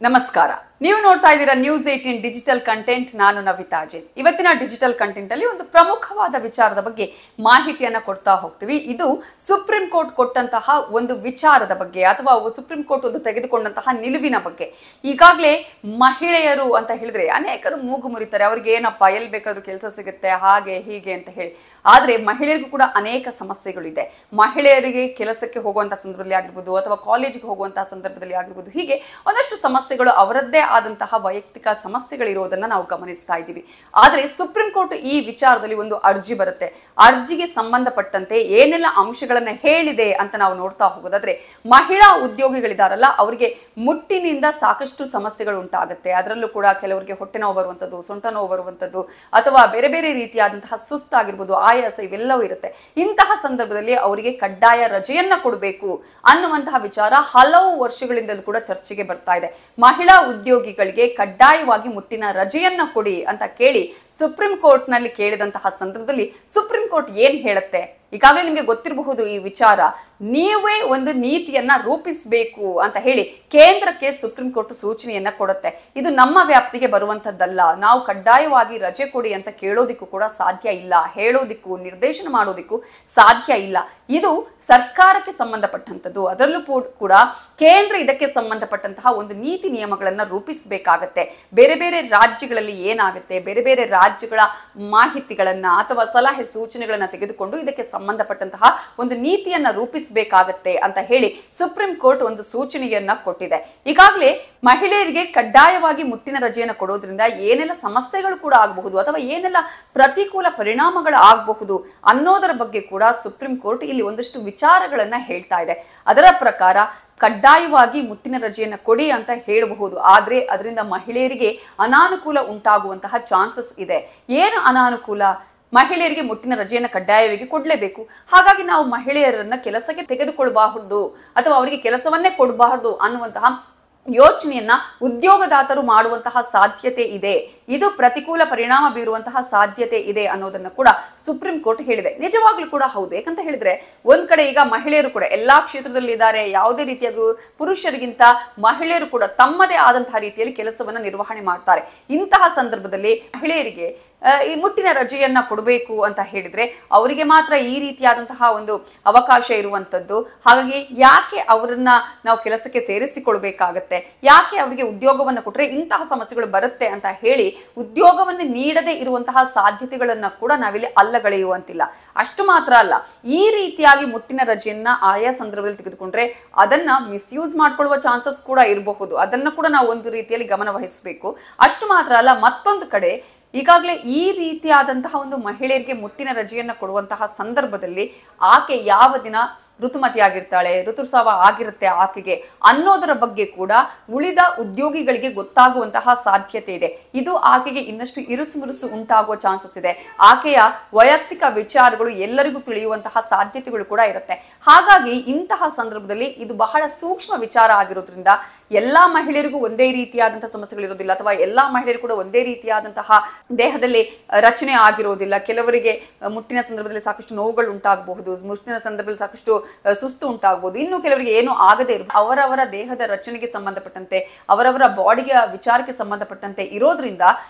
ನಮಸ್ಕಾರ. ನೀವು ನೋಡ್ತಾ ಇದ್ದೀರಾ ನ್ಯೂಸ್ 18 ಡಿಜಿಟಲ್ ಕಂಟೆಂಟ್. ನಾನು ನವಿತಾ ಅಜಯ್. ಇವತ್ತಿನ ಡಿಜಿಟಲ್ ಕಂಟೆಂಟ್ ಅಲ್ಲಿ ಒಂದು ಪ್ರಮುಖವಾದ ವಿಚಾರದ ಬಗ್ಗೆ ಮಾಹಿತಿಯನ್ನ ಕೊಡ್ತಾ ಹೋಗ್ತೀವಿ. ಇದು ಸುಪ್ರೀಂ ಕೋರ್ಟ್ ಕೊಟ್ಟಂತಹ ಒಂದು ವಿಚಾರದ ಬಗ್ಗೆ ಅಥವಾ ಸುಪ್ರೀಂ ಕೋರ್ಟ್ ಒಂದು ತೆಗೆದುಕೊಂಡಂತಹ ನಿಲುವಿನ ಬಗ್ಗೆ. ಈಗಾಗಲೇ ಮಹಿಳೆಯರು ಅಂತ ಹೇಳಿದ್ರೆ ಅನೇಕರು ಮೂಗು ಮುರಿತಾರೆ. ಅವ್ರಿಗೆ ಏನಪ್ಪ ಎಲ್ಲಿ ಬೇಕಾದ್ರೂ ಕೆಲಸ ಸಿಗುತ್ತೆ ಹಾಗೆ ಹೀಗೆ ಅಂತ ಹೇಳಿ. ಆದ್ರೆ ಮಹಿಳೆಯರಿಗೂ ಕೂಡ ಅನೇಕ ಸಮಸ್ಯೆಗಳಿದೆ. ಮಹಿಳೆಯರಿಗೆ ಕೆಲಸಕ್ಕೆ ಹೋಗುವಂತಹ ಸಂದರ್ಭದಲ್ಲಿ ಆಗಿರ್ಬೋದು ಅಥವಾ ಕಾಲೇಜಿಗೆ ಹೋಗುವಂತಹ ಸಂದರ್ಭದಲ್ಲಿ ಆಗಿರ್ಬೋದು, ಹೀಗೆ ಒಂದಷ್ಟು ಸಮಸ್ಯೆಗಳು ಅವರದ್ದೇ ಆದಂತಹ ವೈಯಕ್ತಿಕ ಸಮಸ್ಯೆಗಳಿರೋದನ್ನ ನಾವು ಗಮನಿಸ್ತಾ ಇದ್ದೀವಿ. ಆದ್ರೆ ಸುಪ್ರೀಂ ಕೋರ್ಟ್ ಈ ವಿಚಾರದಲ್ಲಿ ಒಂದು ಅರ್ಜಿ ಬರುತ್ತೆ. ಅರ್ಜಿಗೆ ಸಂಬಂಧಪಟ್ಟಂತೆ ಏನೆಲ್ಲ ಅಂಶಗಳನ್ನ ಹೇಳಿದೆ ಅಂತ ನಾವು ನೋಡ್ತಾ ಹೋಗೋದಾದ್ರೆ, ಮಹಿಳಾ ಉದ್ಯೋಗಿಗಳಿದಾರಲ್ಲ ಅವರಿಗೆ ಮುಟ್ಟಿನಿಂದ ಸಾಕಷ್ಟು ಸಮಸ್ಯೆಗಳು ಉಂಟಾಗುತ್ತೆ. ಅದರಲ್ಲೂ ಕೂಡ ಕೆಲವರಿಗೆ ಹೊಟ್ಟೆ ನೋವು ಬರುವಂಥದ್ದು, ಸೊಂಟ ನೋವು ಬರುವಂಥದ್ದು ಅಥವಾ ಬೇರೆ ಬೇರೆ ರೀತಿಯಾದಂತಹ ಸುಸ್ತಾಗಿರ್ಬೋದು, ಆಯಾಸ ಇವೆಲ್ಲವೂ ಇರುತ್ತೆ. ಇಂತಹ ಸಂದರ್ಭದಲ್ಲಿ ಅವರಿಗೆ ಕಡ್ಡಾಯ ರಜೆಯನ್ನ ಕೊಡಬೇಕು ಅನ್ನುವಂತಹ ವಿಚಾರ ಹಲವು ವರ್ಷಗಳಿಂದಲೂ ಕೂಡ ಚರ್ಚೆಗೆ ಬರ್ತಾ ಇದೆ. ಮಹಿಳಾ ಉದ್ಯೋಗಿಗಳಿಗೆ ಕಡ್ಡಾಯವಾಗಿ ಮುಟ್ಟಿನ ರಜೆಯನ್ನ ಕೊಡಿ ಅಂತ ಕೇಳಿ ಸುಪ್ರೀಂ ಕೋರ್ಟ್ ನಲ್ಲಿ ಕೇಳಿದಂತಹ ಸಂದರ್ಭದಲ್ಲಿ ಸುಪ್ರೀಂ ಕೋರ್ಟ್ ಏನ್ ಹೇಳುತ್ತೆ? ಈಗಾಗಲೇ ನಿಮಗೆ ಗೊತ್ತಿರಬಹುದು ಈ ವಿಚಾರ. ನೀವೇ ಒಂದು ನೀತಿಯನ್ನ ರೂಪಿಸಬೇಕು ಅಂತ ಹೇಳಿ ಕೇಂದ್ರಕ್ಕೆ ಸುಪ್ರೀಂ ಕೋರ್ಟ್ ಸೂಚನೆಯನ್ನ ಕೊಡುತ್ತೆ. ಇದು ನಮ್ಮ ವ್ಯಾಪ್ತಿಗೆ ಬರುವಂತದ್ದಲ್ಲ. ನಾವು ಕಡ್ಡಾಯವಾಗಿ ರಜೆ ಕೊಡಿ ಅಂತ ಕೇಳೋದಿಕ್ಕೂ ಕೂಡ ಸಾಧ್ಯ ಇಲ್ಲ, ಹೇಳೋದಿಕ್ಕೂ ನಿರ್ದೇಶನ ಮಾಡೋದಿಕ್ಕೂ ಸಾಧ್ಯ ಇಲ್ಲ. ಇದು ಸರ್ಕಾರಕ್ಕೆ ಸಂಬಂಧಪಟ್ಟಂಥದ್ದು. ಅದರಲ್ಲೂ ಕೂಡ ಕೇಂದ್ರ ಇದಕ್ಕೆ ಸಂಬಂಧಪಟ್ಟಂತಹ ಒಂದು ನೀತಿ ನಿಯಮಗಳನ್ನ ರೂಪಿಸಬೇಕಾಗತ್ತೆ. ಬೇರೆ ಬೇರೆ ರಾಜ್ಯಗಳಲ್ಲಿ ಏನಾಗುತ್ತೆ, ಬೇರೆ ಬೇರೆ ರಾಜ್ಯಗಳ ಮಾಹಿತಿಗಳನ್ನ ಅಥವಾ ಸಲಹೆ ಸೂಚನೆಗಳನ್ನ ತೆಗೆದುಕೊಂಡು ಇದಕ್ಕೆ ಸಂಬಂಧಪಟ್ಟಂತಹ ಒಂದು ನೀತಿಯನ್ನ ರೂಪಿಸಬೇಕಾಗತ್ತೆ ಅಂತ ಹೇಳಿ ಸುಪ್ರೀಂ ಕೋರ್ಟ್ ಒಂದು ಸೂಚನೆಯನ್ನ ಕೊಟ್ಟಿದೆ. ಈಗಾಗಲೇ ಮಹಿಳೆಯರಿಗೆ ಕಡ್ಡಾಯವಾಗಿ ಮುಟ್ಟಿನ ರಜೆಯನ್ನು ಕೊಡೋದ್ರಿಂದ ಏನೆಲ್ಲ ಸಮಸ್ಯೆಗಳು ಕೂಡ ಆಗಬಹುದು ಅಥವಾ ಏನೆಲ್ಲ ಪ್ರತಿಕೂಲ ಪರಿಣಾಮಗಳು ಆಗಬಹುದು ಅನ್ನೋದರ ಬಗ್ಗೆ ಕೂಡ ಸುಪ್ರೀಂ ಕೋರ್ಟ್ ಇಲ್ಲಿ ಒಂದಷ್ಟು ವಿಚಾರಗಳನ್ನ ಹೇಳ್ತಾ ಇದೆ. ಅದರ ಪ್ರಕಾರ ಕಡ್ಡಾಯವಾಗಿ ಮುಟ್ಟಿನ ರಜೆಯನ್ನು ಕೊಡಿ ಅಂತ ಹೇಳಬಹುದು. ಆದ್ರೆ ಅದರಿಂದ ಮಹಿಳೆಯರಿಗೆ ಅನಾನುಕೂಲ ಉಂಟಾಗುವಂತಹ ಚಾನ್ಸಸ್ ಇದೆ. ಏನು ಅನಾನುಕೂಲ? ಮಹಿಳೆಯರಿಗೆ ಮುಟ್ಟಿನ ರಜೆಯನ್ನು ಕಡ್ಡಾಯವಾಗಿ ಕೊಡಲೇಬೇಕು. ಹಾಗಾಗಿ ನಾವು ಮಹಿಳೆಯರನ್ನ ಕೆಲಸಕ್ಕೆ ತೆಗೆದುಕೊಳ್ಳಬಾರದು ಅಥವಾ ಅವರಿಗೆ ಕೆಲಸವನ್ನೇ ಕೊಡಬಾರದು ಅನ್ನುವಂತಹ ಯೋಚನೆಯನ್ನ ಉದ್ಯೋಗದಾತರು ಮಾಡುವಂತಹ ಸಾಧ್ಯತೆ ಇದೆ. ಇದು ಪ್ರತಿಕೂಲ ಪರಿಣಾಮ ಬೀರುವಂತಹ ಸಾಧ್ಯತೆ ಇದೆ ಅನ್ನೋದನ್ನ ಕೂಡ ಸುಪ್ರೀಂ ಕೋರ್ಟ್ ಹೇಳಿದೆ. ನಿಜವಾಗ್ಲೂ ಕೂಡ ಹೌದು. ಯಾಕಂತ ಹೇಳಿದ್ರೆ ಒಂದ್ ಕಡೆ ಈಗ ಮಹಿಳೆಯರು ಕೂಡ ಎಲ್ಲಾ ಕ್ಷೇತ್ರದಲ್ಲಿ ಇದ್ದಾರೆ. ಯಾವುದೇ ರೀತಿಯಾಗಿ ಪುರುಷರಿಗಿಂತ ಮಹಿಳೆಯರು ಕೂಡ ತಮ್ಮದೇ ಆದಂತಹ ರೀತಿಯಲ್ಲಿ ಕೆಲಸವನ್ನ ನಿರ್ವಹಣೆ ಮಾಡ್ತಾರೆ. ಇಂತಹ ಸಂದರ್ಭದಲ್ಲಿ ಮಹಿಳೆಯರಿಗೆ ಈ ಮುಟ್ಟಿನ ರಜೆಯನ್ನ ಕೊಡಬೇಕು ಅಂತ ಹೇಳಿದ್ರೆ ಅವರಿಗೆ ಮಾತ್ರ ಈ ರೀತಿಯಾದಂತಹ ಒಂದು ಅವಕಾಶ ಇರುವಂತದ್ದು. ಹಾಗಾಗಿ ಯಾಕೆ ಅವರನ್ನ ನಾವು ಕೆಲಸಕ್ಕೆ ಸೇರಿಸಿಕೊಳ್ಬೇಕಾಗತ್ತೆ? ಯಾಕೆ ಅವರಿಗೆ ಉದ್ಯೋಗವನ್ನು ಕೊಟ್ರೆ ಇಂತಹ ಸಮಸ್ಯೆಗಳು ಬರುತ್ತೆ ಅಂತ ಹೇಳಿ ಉದ್ಯೋಗವನ್ನು ನೀಡದೇ ಇರುವಂತಹ ಸಾಧ್ಯತೆಗಳನ್ನ ಕೂಡ ನಾವಿಲ್ಲಿ ಅಲ್ಲಗಳೆಯುವಂತಿಲ್ಲ. ಅಷ್ಟು ಮಾತ್ರ ಅಲ್ಲ, ಈ ರೀತಿಯಾಗಿ ಮುಟ್ಟಿನ ರಜೆಯನ್ನ ಆಯಾ ಸಂದರ್ಭದಲ್ಲಿ ತೆಗೆದುಕೊಂಡ್ರೆ ಅದನ್ನ ಮಿಸ್ಯೂಸ್ ಮಾಡ್ಕೊಳ್ಳುವ ಚಾನ್ಸಸ್ ಕೂಡ ಇರಬಹುದು. ಅದನ್ನ ಕೂಡ ನಾವು ಒಂದು ರೀತಿಯಲ್ಲಿ ಗಮನ ವಹಿಸಬೇಕು. ಅಷ್ಟು ಮಾತ್ರ ಅಲ್ಲ, ಮತ್ತೊಂದು ಕಡೆ ಈಗಾಗಲೇ ಈ ರೀತಿಯಾದಂತಹ ಒಂದು ಮಹಿಳೆಯರಿಗೆ ಮುಟ್ಟಿನ ರಜೆಯನ್ನು ಕೊಡುವಂತಹ ಸಂದರ್ಭದಲ್ಲಿ ಆಕೆ ಯಾವ ದಿನ ಋತುಮತಿ ಆಗಿರ್ತಾಳೆ, ಋತುಸ್ರಾವ ಆಗಿರುತ್ತೆ ಆಕೆಗೆ ಅನ್ನೋದರ ಬಗ್ಗೆ ಕೂಡ ಉಳಿದ ಉದ್ಯೋಗಿಗಳಿಗೆ ಗೊತ್ತಾಗುವಂತಹ ಸಾಧ್ಯತೆ ಇದೆ. ಇದು ಆಕೆಗೆ ಇನ್ನಷ್ಟು ಇರುಸು ಮುರುಸು ಉಂಟಾಗುವ ಚಾನ್ಸಸ್ ಇದೆ. ಆಕೆಯ ವೈಯಕ್ತಿಕ ವಿಚಾರಗಳು ಎಲ್ಲರಿಗೂ ತಿಳಿಯುವಂತಹ ಸಾಧ್ಯತೆಗಳು ಕೂಡ ಇರುತ್ತೆ. ಹಾಗಾಗಿ ಇಂತಹ ಸಂದರ್ಭದಲ್ಲಿ ಇದು ಬಹಳ ಸೂಕ್ಷ್ಮ ವಿಚಾರ ಆಗಿರೋದ್ರಿಂದ ಎಲ್ಲಾ ಮಹಿಳೆಯರಿಗೂ ಒಂದೇ ರೀತಿಯಾದಂತಹ ಸಮಸ್ಯೆಗಳಿರೋದಿಲ್ಲ ಅಥವಾ ಎಲ್ಲಾ ಮಹಿಳೆಯರು ಕೂಡ ಒಂದೇ ರೀತಿಯಾದಂತಹ ದೇಹದಲ್ಲಿ ರಚನೆ ಆಗಿರೋದಿಲ್ಲ. ಕೆಲವರಿಗೆ ಮುಟ್ಟಿನ ಸಂದರ್ಭದಲ್ಲಿ ಸಾಕಷ್ಟು ನೋವುಗಳು ಉಂಟಾಗಬಹುದು, ಮುಟ್ಟಿನ ಸಂದರ್ಭದಲ್ಲಿ ಸಾಕಷ್ಟು ಸುಸ್ತು ಉಂಟಾಗಬಹುದು, ಇನ್ನು ಕೆಲವರಿಗೆ ಏನು ಆಗದೆ ಇರಬಹುದು. ಅವರವರ ದೇಹದ ರಚನೆಗೆ ಸಂಬಂಧಪಟ್ಟಂತೆ ಅವರವರ ಬಾಡಿಗೆ ವಿಚಾರಕ್ಕೆ ಸಂಬಂಧಪಟ್ಟಂತೆ ಇರೋದ್ರಿಂದ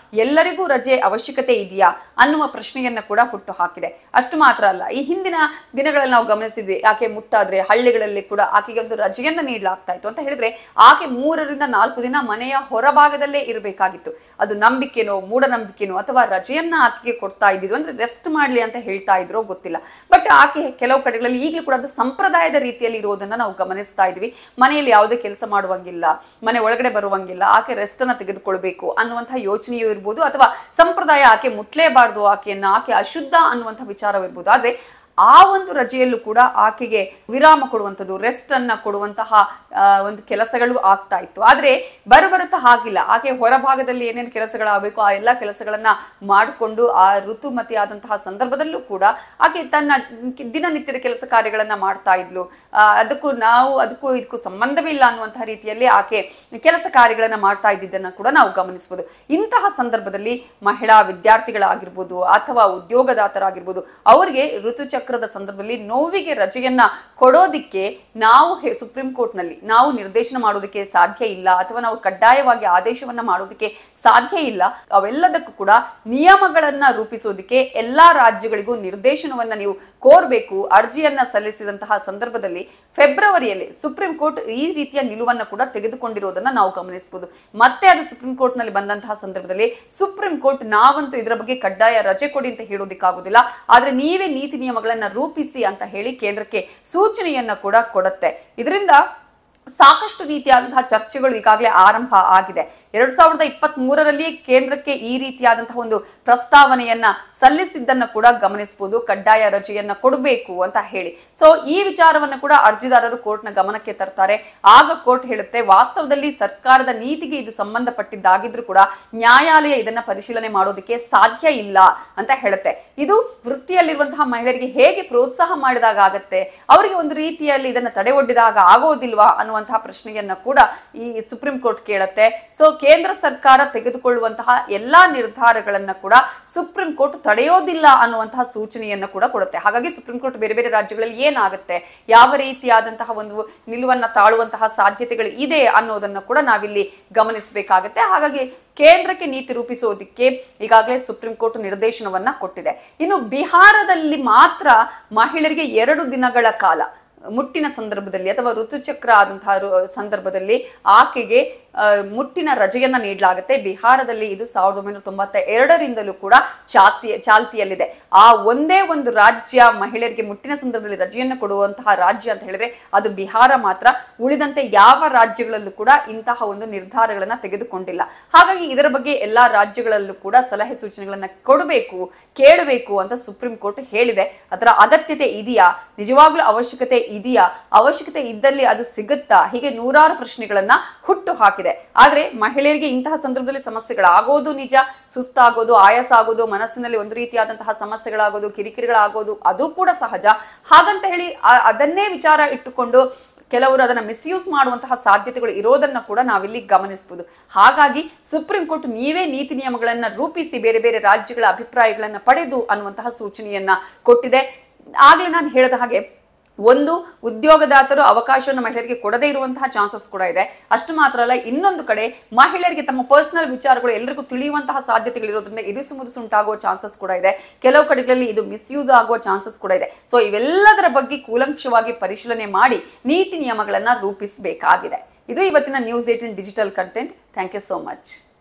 ಎಲ್ಲರಿಗೂ ರಜೆ ಅವಶ್ಯಕತೆ ಇದೆಯಾ ಅನ್ನುವ ಪ್ರಶ್ನೆಯನ್ನ ಕೂಡ ಹುಟ್ಟು ಹಾಕಿದೆ. ಅಷ್ಟು ಮಾತ್ರ ಅಲ್ಲ, ಈ ಹಿಂದಿನ ದಿನಗಳಲ್ಲಿ ನಾವು ಗಮನಿಸಿದ್ವಿ, ಆಕೆ ಮುಟ್ಟಾದ್ರೆ ಹಳ್ಳಿಗಳಲ್ಲಿ ಕೂಡ ಆಕೆಗೆ ಒಂದು ರಜೆಯನ್ನ ನೀಡಲಾಗ್ತಾ ಇತ್ತು ಅಂತ ಹೇಳಿದ್ರೆ ಆಕೆ 3 ರಿಂದ 4 ದಿನ ಮನೆಯ ಹೊರಭಾಗದಲ್ಲೇ ಇರಬೇಕಾಗಿತ್ತು. ಅದು ನಂಬಿಕೆನೋ ಮೂಢನಂಬಿಕೆನೋ ಅಥವಾ ರಜೆಯನ್ನ ಆಕೆಗೆ ಕೊಡ್ತಾ ಇದ್ದಿದ್ದು, ಅಂದ್ರೆ ರೆಸ್ಟ್ ಮಾಡ್ಲಿ ಅಂತ ಹೇಳ್ತಾ ಇದ್ರೋ ಗೊತ್ತಿಲ್ಲ. ಬಟ್ ಆಕೆ ಕೆಲವು ಕಡೆಗಳಲ್ಲಿ ಈಗಲೂ ಕೂಡ ಅದು ಸಂಪ್ರದಾಯದ ರೀತಿಯಲ್ಲಿ ಇರೋದನ್ನ ನಾವು ಗಮನಿಸ್ತಾ ಇದ್ವಿ. ಮನೆಯಲ್ಲಿ ಯಾವುದೇ ಕೆಲಸ ಮಾಡುವಂಗಿಲ್ಲ, ಮನೆ ಒಳಗಡೆ ಬರುವಂಗಿಲ್ಲ, ಆಕೆ ರೆಸ್ಟ್ ಅನ್ನ ತೆಗೆದುಕೊಳ್ಬೇಕು ಅನ್ನುವಂತಹ ಯೋಚನೆಯೂ ಇರ್ಬೋದು, ಅಥವಾ ಸಂಪ್ರದಾಯ ಆಕೆ ಮುಟ್ಲೇಬಾರ್ದು, ಆಕೆಯನ್ನ ಆಕೆ ಅಶುದ್ಧ ಅನ್ನುವಂತಹ ವಿಚಾರವೂ ಇರ್ಬೋದು. ಆದ್ರೆ ಆ ಒಂದು ರಜೆಯಲ್ಲೂ ಕೂಡ ಆಕೆಗೆ ವಿರಾಮ ಕೊಡುವಂಥದ್ದು, ರೆಸ್ಟ್ ಅನ್ನ ಕೊಡುವಂತಹ ಒಂದು ಕೆಲಸಗಳು ಆಗ್ತಾ ಇತ್ತು. ಆದ್ರೆ ಬರುತ್ತಾ ಹಾಗಿಲ್ಲ. ಆಕೆ ಹೊರಭಾಗದಲ್ಲಿ ಏನೇನು ಕೆಲಸಗಳಾಗಬೇಕು ಆ ಎಲ್ಲ ಕೆಲಸಗಳನ್ನ ಮಾಡಿಕೊಂಡು ಆ ಋತುಮತಿ ಆದಂತಹ ಸಂದರ್ಭದಲ್ಲೂ ಕೂಡ ಆಕೆ ತನ್ನ ದಿನನಿತ್ಯದ ಕೆಲಸ ಕಾರ್ಯಗಳನ್ನ ಮಾಡ್ತಾ ಇದ್ಲು. ಅದಕ್ಕೂ ಇದಕ್ಕೂ ಸಂಬಂಧವೇ ಇಲ್ಲ ಅನ್ನುವಂತಹ ರೀತಿಯಲ್ಲಿ ಆಕೆ ಕೆಲಸ ಕಾರ್ಯಗಳನ್ನ ಮಾಡ್ತಾ ಇದ್ದಿದ್ದನ್ನ ಕೂಡ ನಾವು ಗಮನಿಸಬಹುದು. ಇಂತಹ ಸಂದರ್ಭದಲ್ಲಿ ಮಹಿಳಾ ವಿದ್ಯಾರ್ಥಿಗಳಾಗಿರ್ಬೋದು ಅಥವಾ ಉದ್ಯೋಗದಾತರಾಗಿರ್ಬೋದು, ಅವರಿಗೆ ಋತುಚಕ್ರ ಋತುಚಕ್ರದ ಸಂದರ್ಭದಲ್ಲಿ ನೋವಿಗೆ ರಜೆಯನ್ನ ಕೊಡೋದಿಕ್ಕೆ ನಾವು ಸುಪ್ರೀಂ ಕೋರ್ಟ್ನಲ್ಲಿ ನಾವು ನಿರ್ದೇಶನ ಮಾಡೋದಕ್ಕೆ ಸಾಧ್ಯ ಇಲ್ಲ, ಅಥವಾ ನಾವು ಕಡ್ಡಾಯವಾಗಿ ಆದೇಶವನ್ನ ಮಾಡೋದಕ್ಕೆ ಸಾಧ್ಯ ಇಲ್ಲ. ಅವೆಲ್ಲದಕ್ಕೂ ಕೂಡ ನಿಯಮಗಳನ್ನ ರೂಪಿಸೋದಕ್ಕೆ ಎಲ್ಲಾ ರಾಜ್ಯಗಳಿಗೂ ನಿರ್ದೇಶನವನ್ನ ನೀವು ಕೋರಬೇಕು. ಅರ್ಜಿಯನ್ನ ಸಲ್ಲಿಸಿದಂತಹ ಸಂದರ್ಭದಲ್ಲಿ ಫೆಬ್ರವರಿಯಲ್ಲಿ ಸುಪ್ರೀಂ ಕೋರ್ಟ್ ಈ ರೀತಿಯ ನಿಲುವನ್ನ ಕೂಡ ತೆಗೆದುಕೊಂಡಿರೋದನ್ನ ನಾವು ಗಮನಿಸಬಹುದು. ಮತ್ತೆ ಅದು ಸುಪ್ರೀಂ ಕೋರ್ಟ್ ನಲ್ಲಿ ಬಂದಂತಹ ಸಂದರ್ಭದಲ್ಲಿ ಸುಪ್ರೀಂ ಕೋರ್ಟ್ ನಾವಂತೂ ಇದರ ಬಗ್ಗೆ ಕಡ್ಡಾಯ ರಜೆ ಕೊಡಿ ಅಂತ ಹೇಳೋದಿಕ್ಕಾಗುದಿಲ್ಲ, ಆದ್ರೆ ನೀವೇ ನೀತಿ ನಿಯಮಗಳನ್ನ ರೂಪಿಸಿ ಅಂತ ಹೇಳಿ ಕೇಂದ್ರಕ್ಕೆ ಸೂಚನೆಯನ್ನ ಕೂಡ ಕೊಡುತ್ತೆ. ಇದರಿಂದ ಸಾಕಷ್ಟು ರೀತಿಯಾದಂತಹ ಚರ್ಚೆಗಳು ಈಗಾಗಲೇ ಆರಂಭ ಆಗಿದೆ. 2023ರಲ್ಲಿ ಕೇಂದ್ರಕ್ಕೆ ಈ ರೀತಿಯಾದಂತಹ ಒಂದು ಪ್ರಸ್ತಾವನೆಯನ್ನ ಸಲ್ಲಿಸಿದ್ದನ್ನ ಕೂಡ ಗಮನಿಸಬಹುದು, ಕಡ್ಡಾಯ ರಜೆಯನ್ನ ಕೊಡಬೇಕು ಅಂತ ಹೇಳಿ. ಸೊ ಈ ವಿಚಾರವನ್ನ ಕೂಡ ಅರ್ಜಿದಾರರು ಕೋರ್ಟ್ನ ಗಮನಕ್ಕೆ ತರ್ತಾರೆ. ಆಗ ಕೋರ್ಟ್ ಹೇಳುತ್ತೆ, ವಾಸ್ತವದಲ್ಲಿ ಸರ್ಕಾರದ ನೀತಿಗೆ ಇದು ಸಂಬಂಧಪಟ್ಟಿದ್ದಾಗಿದ್ರೂ ಕೂಡ ನ್ಯಾಯಾಲಯ ಇದನ್ನ ಪರಿಶೀಲನೆ ಮಾಡೋದಕ್ಕೆ ಸಾಧ್ಯ ಇಲ್ಲ ಅಂತ ಹೇಳುತ್ತೆ. ಇದು ವೃತ್ತಿಯಲ್ಲಿರುವಂತಹ ಮಹಿಳೆಯರಿಗೆ ಹೇಗೆ ಪ್ರೋತ್ಸಾಹ ಮಾಡಿದಾಗ ಆಗತ್ತೆ, ಅವರಿಗೆ ಒಂದು ರೀತಿಯಲ್ಲಿ ಇದನ್ನ ತಡೆ ಒಡ್ಡಿದಾಗ ಆಗೋದಿಲ್ವಾ ಅನ್ನುವಂತಹ ಪ್ರಶ್ನೆಯನ್ನ ಕೂಡ ಈ ಸುಪ್ರೀಂ ಕೋರ್ಟ್ ಕೇಳುತ್ತೆ. ಸೊ ಕೇಂದ್ರ ಸರ್ಕಾರ ತೆಗೆದುಕೊಳ್ಳುವಂತಹ ಎಲ್ಲಾ ನಿರ್ಧಾರಗಳನ್ನ ಕೂಡ ಸುಪ್ರೀಂ ಕೋರ್ಟ್ ತಡೆಯೋದಿಲ್ಲ ಅನ್ನುವಂತಹ ಸೂಚನೆಯನ್ನ ಕೂಡ ಕೊಡುತ್ತೆ. ಹಾಗಾಗಿ ಸುಪ್ರೀಂ ಕೋರ್ಟ್ ಬೇರೆ ಬೇರೆ ರಾಜ್ಯಗಳಲ್ಲಿ ಏನಾಗುತ್ತೆ, ಯಾವ ರೀತಿಯಾದಂತಹ ಒಂದು ನಿಲುವನ್ನ ತಾಳುವಂತಹ ಸಾಧ್ಯತೆಗಳು ಇದೆ ಅನ್ನೋದನ್ನ ಕೂಡ ನಾವಿಲ್ಲಿ ಗಮನಿಸಬೇಕಾಗತ್ತೆ. ಹಾಗಾಗಿ ಕೇಂದ್ರಕ್ಕೆ ನೀತಿ ರೂಪಿಸೋದಕ್ಕೆ ಈಗಾಗಲೇ ಸುಪ್ರೀಂ ಕೋರ್ಟ್ ನಿರ್ದೇಶನವನ್ನ ಕೊಟ್ಟಿದೆ. ಇನ್ನು ಬಿಹಾರದಲ್ಲಿ ಮಾತ್ರ ಮಹಿಳೆಯರಿಗೆ 2 ದಿನಗಳ ಕಾಲ ಮುಟ್ಟಿನ ಸಂದರ್ಭದಲ್ಲಿ ಅಥವಾ ಋತುಚಕ್ರ ಆದಂತಹ ಸಂದರ್ಭದಲ್ಲಿ ಆಕೆಗೆ ಮುಟ್ಟಿನ ರಜೆಯನ್ನ ನೀಡಲಾಗುತ್ತೆ. ಬಿಹಾರದಲ್ಲಿ ಇದು 1992ರಿಂದಲೂ ಕೂಡ ಚಾಲ್ತಿಯಲ್ಲಿದೆ. ಆ ಒಂದೇ ಒಂದು ರಾಜ್ಯ ಮಹಿಳೆಯರಿಗೆ ಮುಟ್ಟಿನ ಸಂದರ್ಭದಲ್ಲಿ ರಜೆಯನ್ನು ಕೊಡುವಂತಹ ರಾಜ್ಯ ಅಂತ ಹೇಳಿದ್ರೆ ಅದು ಬಿಹಾರ ಮಾತ್ರ. ಉಳಿದಂತೆ ಯಾವ ರಾಜ್ಯಗಳಲ್ಲೂ ಕೂಡ ಇಂತಹ ಒಂದು ನಿರ್ಧಾರಗಳನ್ನ ತೆಗೆದುಕೊಂಡಿಲ್ಲ. ಹಾಗಾಗಿ ಇದರ ಬಗ್ಗೆ ಎಲ್ಲಾ ರಾಜ್ಯಗಳಲ್ಲೂ ಕೂಡ ಸಲಹೆ ಸೂಚನೆಗಳನ್ನ ಕೊಡಬೇಕು, ಕೇಳಬೇಕು ಅಂತ ಸುಪ್ರೀಂ ಕೋರ್ಟ್ ಹೇಳಿದೆ. ಅದರ ಅಗತ್ಯತೆ ಇದೆಯಾ, ನಿಜವಾಗ್ಲೂ ಅವಶ್ಯಕತೆ ಇದೆಯಾ, ಅವಶ್ಯಕತೆ ಇದ್ದಲ್ಲಿ ಅದು ಸಿಗುತ್ತಾ, ಹೀಗೆ ನೂರಾರು ಪ್ರಶ್ನೆಗಳನ್ನ ಹುಟ್ಟು ಹಾಕಿದೆ. ಆದ್ರೆ ಮಹಿಳೆಯರಿಗೆ ಇಂತಹ ಸಂದರ್ಭದಲ್ಲಿ ಸಮಸ್ಯೆಗಳಾಗೋದು ನಿಜ, ಸುಸ್ತಾಗೋದು, ಆಯಾಸ ಆಗೋದು, ಮನಸ್ಸಿನಲ್ಲಿ ಒಂದು ರೀತಿಯಾದಂತಹ ಸಮಸ್ಯೆಗಳಾಗೋದು, ಕಿರಿಕಿರಿಗಳಾಗೋದು ಅದು ಕೂಡ ಸಹಜ. ಹಾಗಂತ ಹೇಳಿ ಅದನ್ನೇ ವಿಚಾರ ಇಟ್ಟುಕೊಂಡು ಕೆಲವರು ಅದನ್ನ ಮಿಸ್ಯೂಸ್ ಮಾಡುವಂತಹ ಸಾಧ್ಯತೆಗಳು ಇರೋದನ್ನ ಕೂಡ ನಾವಿಲ್ಲಿ ಗಮನಿಸಬಹುದು. ಹಾಗಾಗಿ ಸುಪ್ರೀಂ ಕೋರ್ಟ್ ನೀವೇ ನೀತಿ ನಿಯಮಗಳನ್ನ ರೂಪಿಸಿ ಬೇರೆ ಬೇರೆ ರಾಜ್ಯಗಳ ಅಭಿಪ್ರಾಯಗಳನ್ನ ಪಡೆದು ಅನ್ನುವಂತಹ ಸೂಚನೆಯನ್ನ ಕೊಟ್ಟಿದೆ. ಆಗ್ಲೇ ನಾನು ಹೇಳಿದ ಹಾಗೆ ಒಂದು ಉದ್ಯೋಗದಾತರು ಅವಕಾಶವನ್ನು ಮಹಿಳೆಯರಿಗೆ ಕೊಡದೇ ಇರುವಂತಹ ಚಾನ್ಸಸ್ ಕೂಡ ಇದೆ. ಅಷ್ಟು ಮಾತ್ರ ಅಲ್ಲ, ಇನ್ನೊಂದು ಕಡೆ ಮಹಿಳೆಯರಿಗೆ ತಮ್ಮ ಪರ್ಸನಲ್ ವಿಚಾರಗಳು ಎಲ್ಲರಿಗೂ ತಿಳಿಯುವಂತಹ ಸಾಧ್ಯತೆಗಳು ಇರೋದ್ರಿಂದ ಇರಿಸು ಮುರಿಸು ಉಂಟಾಗುವ ಚಾನ್ಸಸ್ ಕೂಡ ಇದೆ. ಕೆಲವು ಕಡೆಗಳಲ್ಲಿ ಇದು ಮಿಸ್ಯೂಸ್ ಆಗುವ ಚಾನ್ಸಸ್ ಕೂಡ ಇದೆ. ಸೊ ಇವೆಲ್ಲದರ ಬಗ್ಗೆ ಕೂಲಂಕಷವಾಗಿ ಪರಿಶೀಲನೆ ಮಾಡಿ ನೀತಿ ನಿಯಮಗಳನ್ನ ರೂಪಿಸಬೇಕಾಗಿದೆ. ಇದು ಇವತ್ತಿನ news 18 digital content. Thank you so much.